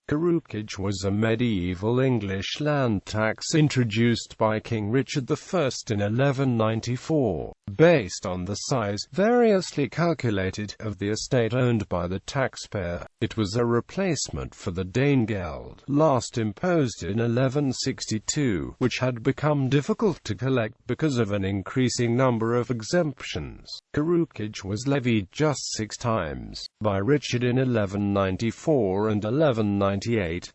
Carucage was a medieval English land tax introduced by King Richard I in 1194, based on the size, variously calculated, of the estate owned by the taxpayer. It was a replacement for the danegeld, last imposed in 1162, which had become difficult to collect because of an increasing number of exemptions. Carucage was levied just 6 times, by Richard in 1194 and 1198,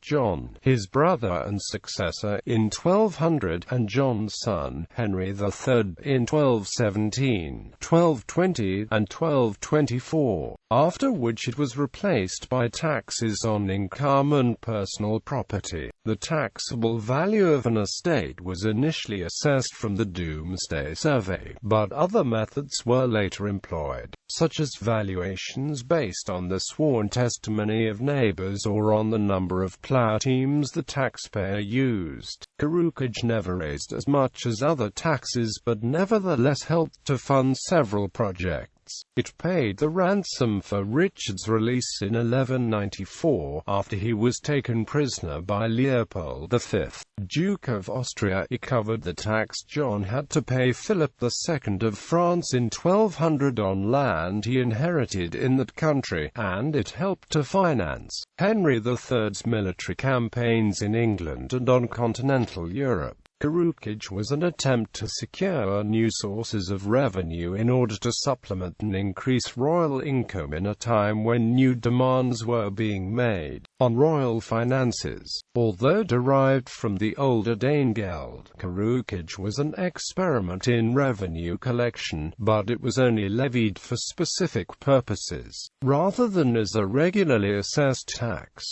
John, his brother and successor, in 1200, and John's son, Henry III, in 1217, 1220, and 1224, after which it was replaced by taxes on income and personal property. The taxable value of an estate was initially assessed from the Domesday Survey, but other methods were later employed, such as valuations based on the sworn testimony of neighbours or on the number of plough-teams the taxpayer used. Carucage never raised as much as other taxes but nevertheless helped to fund several projects. It paid the ransom for Richard's release in 1194, after he was taken prisoner by Leopold V, Duke of Austria. It covered the tax John had to pay Philip II of France in 1200 on land he inherited in that country, and it helped to finance Henry III's military campaigns in England and on continental Europe. Carucage was an attempt to secure new sources of revenue in order to supplement and increase royal income in a time when new demands were being made on royal finances. Although derived from the older danegeld, Carucage was an experiment in revenue collection, but it was only levied for specific purposes, rather than as a regularly assessed tax.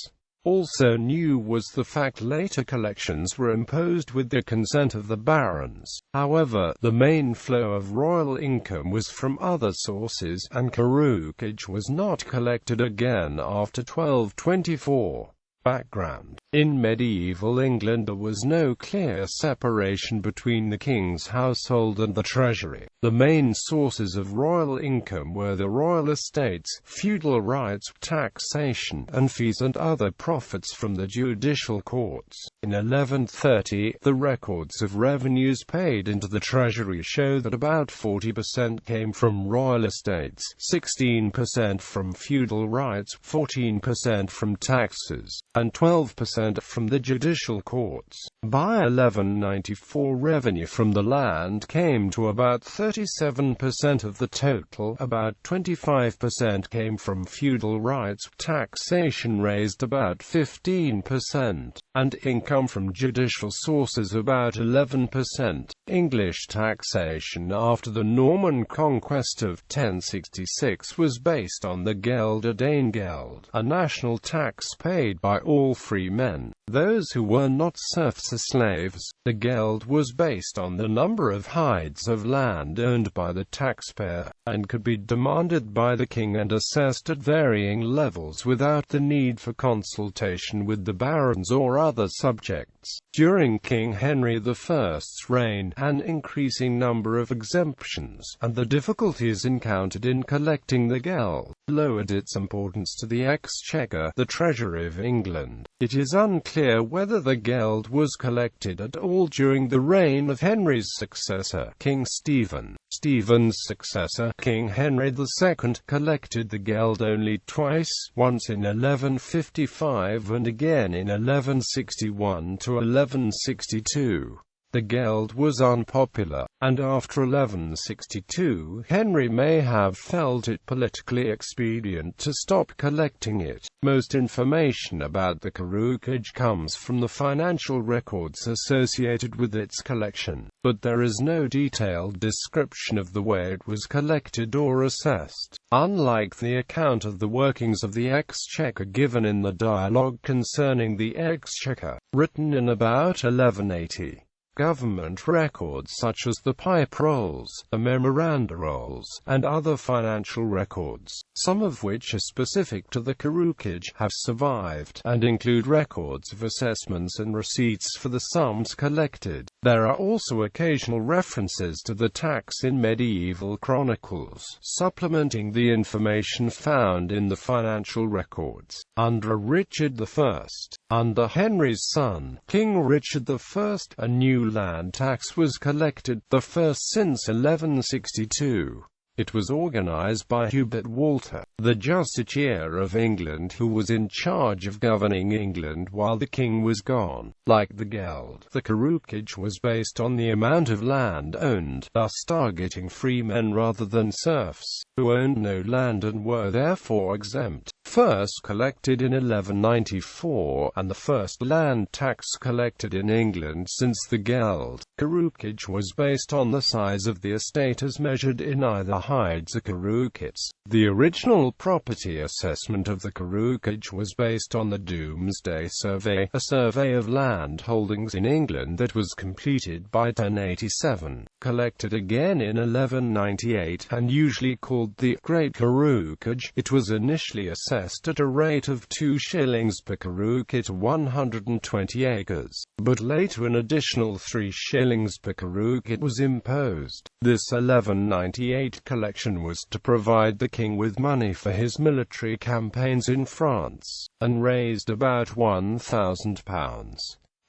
Also new was the fact later collections were imposed with the consent of the barons. However, the main flow of royal income was from other sources, and Carucage was not collected again after 1224. Background. In medieval England there was no clear separation between the king's household and the treasury. The main sources of royal income were the royal estates, feudal rights, taxation, and fees and other profits from the judicial courts. In 1130, the records of revenues paid into the treasury show that about 40% came from royal estates, 16% from feudal rights, 14% from taxes, and 12% from the judicial courts. By 1194, revenue from the land came to about 37% of the total, about 25% came from feudal rights, taxation raised about 15%, and income from judicial sources about 11%. English taxation after the Norman conquest of 1066 was based on the Gelder danegeld, a national tax paid by all free men, those who were not serfs or slaves. The geld was based on the number of hides of land owned by the taxpayer, and could be demanded by the king and assessed at varying levels without the need for consultation with the barons or other subjects. During King Henry I's reign, an increasing number of exemptions, and the difficulties encountered in collecting the geld, lowered its importance to the exchequer, the treasury of England. It is unclear whether the geld was collected at all during the reign of Henry's successor, King Stephen. Stephen's successor, King Henry II, collected the geld only twice, once in 1155 and again in 1161 to 1162. The geld was unpopular, and after 1162, Henry may have felt it politically expedient to stop collecting it. Most information about the Carucage comes from the financial records associated with its collection, but there is no detailed description of the way it was collected or assessed. Unlike the account of the workings of the exchequer given in the dialogue concerning the exchequer, written in about 1180, government records such as the pipe rolls, the memoranda rolls, and other financial records, some of which are specific to the Carucage, have survived, and include records of assessments and receipts for the sums collected. There are also occasional references to the tax in medieval chronicles, supplementing the information found in the financial records. Under Richard I, under Henry's son, King Richard I, a new land tax was collected, the first since 1162. It was organized by Hubert Walter, the justiciar of England, who was in charge of governing England while the king was gone. Like the geld, the Carucage was based on the amount of land owned, thus targeting freemen rather than serfs, who owned no land and were therefore exempt. First collected in 1194, and the first land tax collected in England since the geld, Carucage was based on the size of the estate as measured in either hides or carucats. The original property assessment of the Carucage was based on the Domesday Survey, a survey of land holdings in England that was completed by 1087, collected again in 1198, and usually called the Great Carucage. It was initially assessed at a rate of 2 shillings per carucat, 120 acres, but later an additional 3 shillings per carucat was imposed. This 1198 collection was to provide the king with money for his military campaigns in France, and raised about £1,000.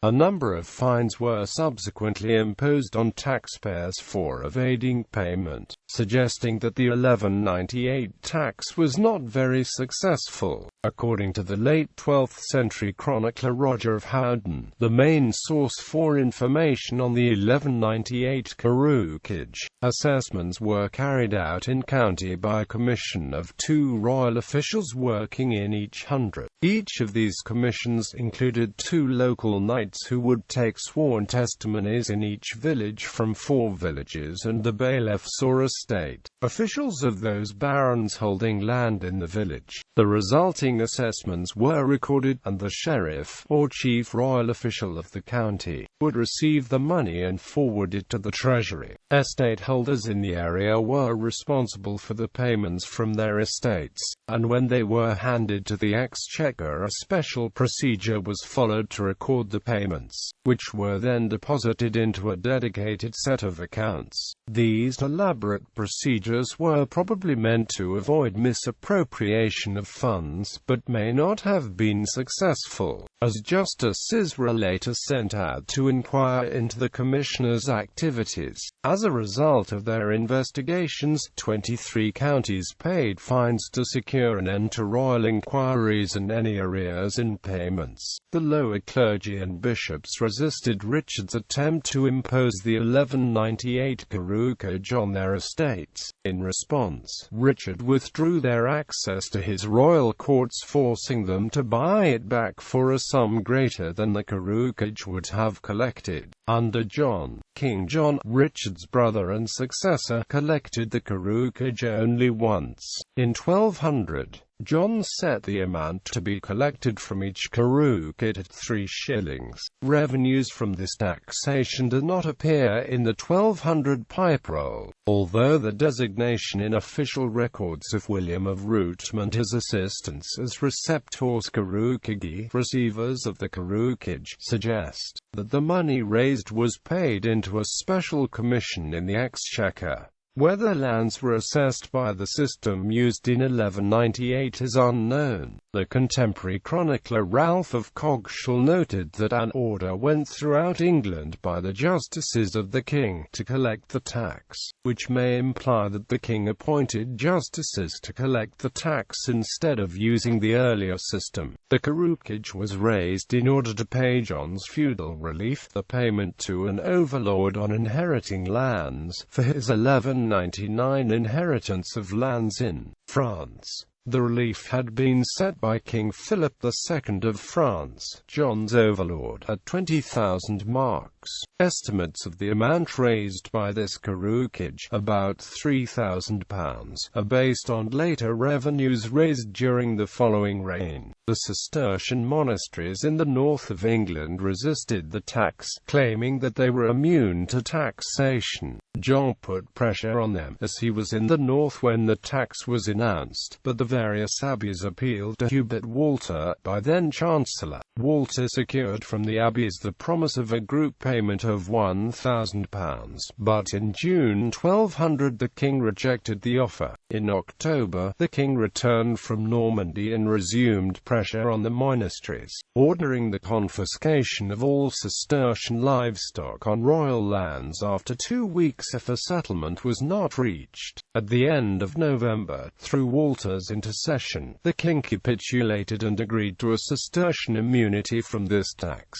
A number of fines were subsequently imposed on taxpayers for evading payment, suggesting that the 1198 tax was not very successful. According to the late 12th century chronicler Roger of Howden, the main source for information on the 1198 Carucage assessments were carried out in county by a commission of 2 royal officials working in each hundred. Each of these commissions included 2 local knights who would take sworn testimonies in each village from 4 villages and the bailiffs or estate officials of those barons holding land in the village. The resulting assessments were recorded, and the sheriff, or chief royal official of the county, would receive the money and forward it to the treasury. Estate holders in the area were responsible for the payments from their estates, and when they were handed to the exchequer, a special procedure was followed to record the payments, which were then deposited into a dedicated set of accounts. These elaborate procedures were probably meant to avoid misappropriation of funds, but may not have been successful, as justices were later sent out to inquire into the commissioners' activities. As a result of their investigations, 23 counties paid fines to secure an end to royal inquiries and any arrears in payments. The lower clergy and bishops resisted Richard's attempt to impose the 1198 Carucage on their estates. In response, Richard withdrew their access to his royal courts, forcing them to buy it back for a sum greater than the Carucage would have collected. Under John, King John, Richard's brother and successor, collected the Carucage only once. In 1200, John set the amount to be collected from each carucat at 3 shillings. Revenues from this taxation do not appear in the 1200 pipe roll, although the designation in official records of William of Rute and his assistants as receptors carucagi, receivers of the Carucage, suggest that the money raised was paid into a special commission in the exchequer. Whether lands were assessed by the system used in 1198 is unknown. The contemporary chronicler Ralph of Coggeshall noted that an order went throughout England by the justices of the king to collect the tax, which may imply that the king appointed justices to collect the tax instead of using the earlier system. The Carucage was raised in order to pay John's feudal relief, the payment to an overlord on inheriting lands, for his 1199 inheritance of lands in France. The relief had been set by King Philip II of France, John's overlord, at 20,000 marks. books. Estimates of the amount raised by this Carucage, about £3,000, are based on later revenues raised during the following reign. The Cistercian monasteries in the north of England resisted the tax, claiming that they were immune to taxation. John put pressure on them, as he was in the north when the tax was announced, but the various abbeys appealed to Hubert Walter, by then Chancellor. Walter secured from the abbeys the promise of a group payment of £1,000, but in June 1200 the king rejected the offer. In October, the king returned from Normandy and resumed pressure on the monasteries, ordering the confiscation of all Cistercian livestock on royal lands after 2 weeks if a settlement was not reached. At the end of November, through Walter's intercession, the king capitulated and agreed to a Cistercian immunity from this tax.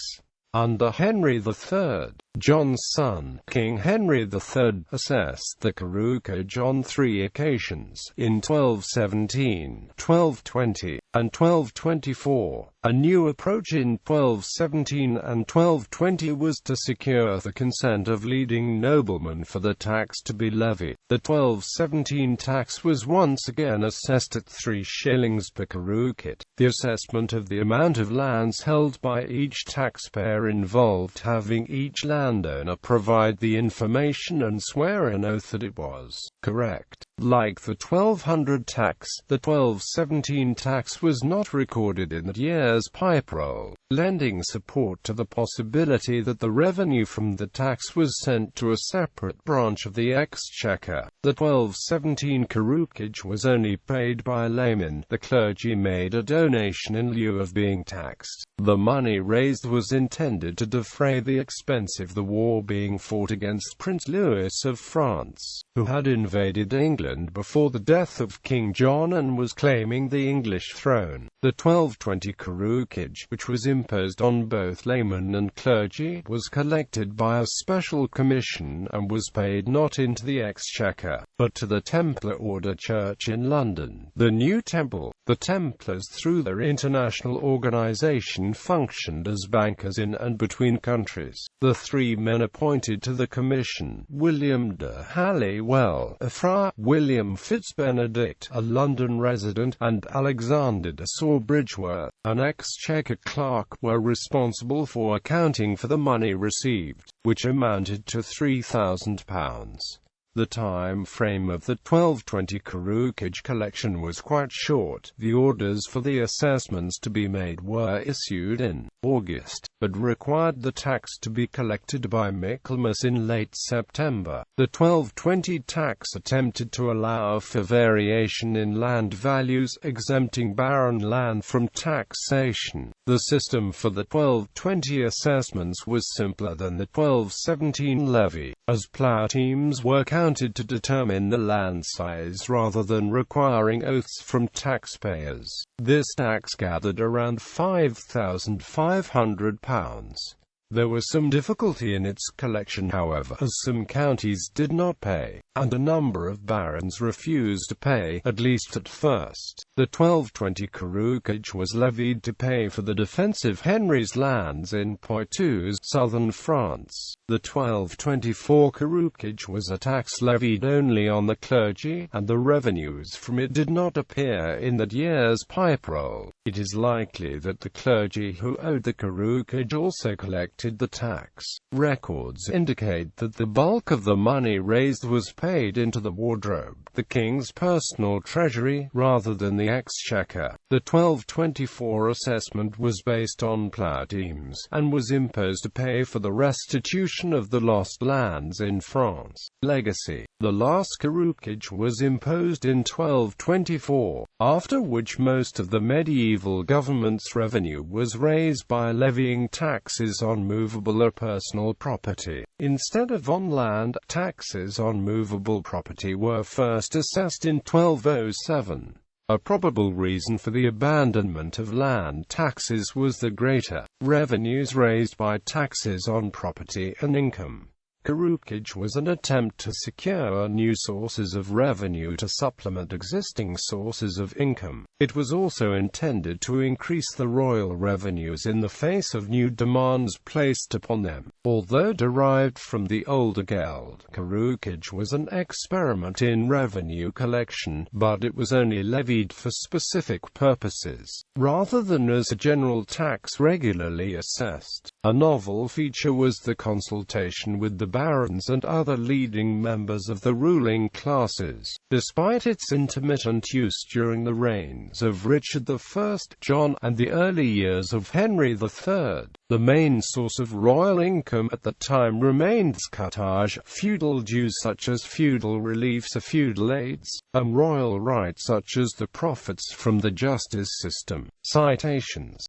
Under Henry III, John's son, King Henry III, assessed the Carucage on 3 occasions, in 1217, 1220, and 1224. A new approach in 1217 and 1220 was to secure the consent of leading noblemen for the tax to be levied. The 1217 tax was once again assessed at 3 shillings per carucate. The assessment of the amount of lands held by each taxpayer involved having each landowner provide the information and swear an oath that it was correct. Like the 1200 tax, the 1217 tax was not recorded in that year's pipe roll, lending support to the possibility that the revenue from the tax was sent to a separate branch of the exchequer. The 1217 carucage was only paid by laymen. The clergy made a donation in lieu of being taxed. The money raised was intended to defray the expense of the war being fought against Prince Louis of France, who had invaded England before the death of King John and was claiming the English throne. The 1220 carucage, which was imposed on both laymen and clergy, was collected by a special commission, and was paid not into the exchequer, but to the Templar Order Church in London. The New Temple. The Templars, through their international organization, functioned as bankers in and between countries. The 3 men appointed to the commission: William de Halliwell, a friar; William Fitzbenedict, a London resident; and Alexander de Sawbridgeworth, an exchequer clerk, were responsible for accounting for the money received, which amounted to £3,000. The time frame of the 1220 carucage collection was quite short. The orders for the assessments to be made were issued in August, but required the tax to be collected by Michaelmas in late September. The 1220 tax attempted to allow for variation in land values, exempting barren land from taxation. The system for the 1220 assessments was simpler than the 1217 levy, as plough-teams were counted to determine the land size rather than requiring oaths from taxpayers. This tax gathered around £5,500. There was some difficulty in its collection, however, as some counties did not pay, and a number of barons refused to pay, at least at first. The 1220 carucage was levied to pay for the defence of Henry's lands in Poitou, southern France. The 1224 carucage was a tax levied only on the clergy, and the revenues from it did not appear in that year's pipe roll. It is likely that the clergy who owed the carucage also collected the tax. Records indicate that the bulk of the money raised was paid into the wardrobe, the king's personal treasury, rather than the exchequer. The 1224 assessment was based on plough-teams, and was imposed to pay for the restitution of the lost lands in France. Legacy. The last carucage was imposed in 1224, after which most of the medieval government's revenue was raised by levying taxes on movable or personal property. Instead of on land, taxes on movable property were first assessed in 1207. A probable reason for the abandonment of land taxes was the greater revenues raised by taxes on property and income. Carucage was an attempt to secure new sources of revenue to supplement existing sources of income. It was also intended to increase the royal revenues in the face of new demands placed upon them. Although derived from the older geld, carucage was an experiment in revenue collection, but it was only levied for specific purposes, rather than as a general tax regularly assessed. A novel feature was the consultation with the barons and other leading members of the ruling classes. Despite its intermittent use during the reigns of Richard I, John, and the early years of Henry III, the main source of royal income at the time remained scutage, feudal dues such as feudal reliefs or feudal aids, and royal rights such as the profits from the justice system. Citations